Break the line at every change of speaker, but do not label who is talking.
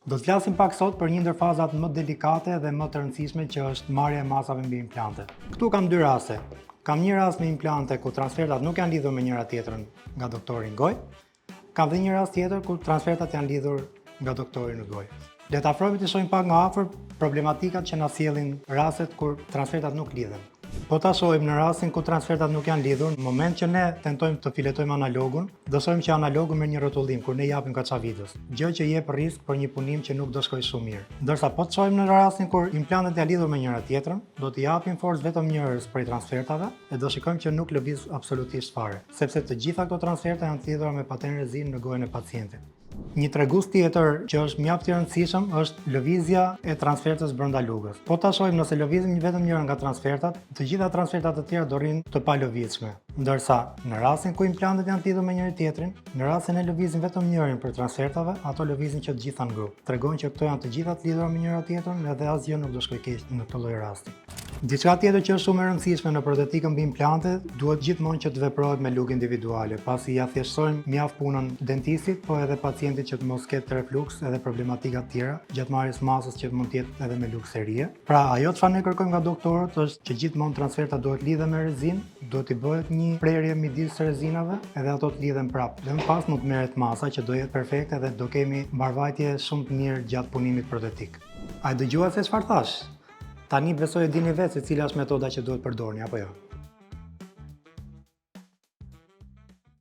Do të flasim pak sot për një ndër fazat më delikate dhe më të rëndësishme që është marrja e masave mbi implante. Këtu kam dy raste. Kam një rast me implante ku transfertat nuk janë lidhur me njëra tjetrën nga doktori në gojë. Kam dhe një rast tjetër ku transfertat janë lidhur nga doktori në gojë. Le ta afrohemi të shohim pak nga afër problematikat që na sjellin rastet kur transfertat nuk lidhen. Po ta shohim në rastin ku transfertat nuk janë lidhur, në moment që ne tentojmë të filetojmë analogun, do shohim që analogu merr një rrotullim kur ne japim kaçavidës, gjë që jep risk për një punim që nuk do shkojë shumë mirë. Ndërsa po të shohim në rastin kur implantet janë lidhur me njëra tjetrën, do t'i japim forcë vetëm njërës prej transfertave e do shikojmë që nuk lëviz absolutisht fare, sepse të gjitha këto transferta janë të lidhura me paten rezinë në gojën e pacientit. Një tregues tjetër që është mjaft i rëndësishëm është lëvizja e transfertës brenda lugës. Po ta shohim nëse lëvizim vetëm njërin nga transfertat, të gjitha transfertat të tjera do rrinë të palëvizshme. Ndërsa në rastin ku implantet janë lidhur me njëri tjetrin, në rastin e lëvizim vetëm njërin për transfertave, ato lëvizin që të gjitha në grup. Tregojnë që këto janë të gjitha të lidhura me njëra tjetrën dhe asgjë nuk do shkojë keq në këtë lloj rasti. Diçka tjetër që është shumë e rëndësishme në protetikën mbi implante, duhet gjithmonë që të veprohet me lugë individuale, pasi ja thjeshtsojmë mjaft punën dentistit, po edhe pacientit që të mos ketë refluks edhe problematika të tjera gjatë marrjes masës që mund të jetë edhe me lugëserie. Pra, ajo çfarë ne kërkojmë nga doktorët është që gjithmonë transferta duhet lidhen me rezinë, duhet i bëhet një prerje midis rezinave edhe ato të lidhen prapë. Dhe më pas mund të merret masa që do jetë perfekte dhe do kemi mbarvajtje shumë të mirë gjatë punimit protetik. A e dëgjuat se çfarë thash? Tani besoj e dini vetë se cila është metoda që duhet përdorni, apo jo?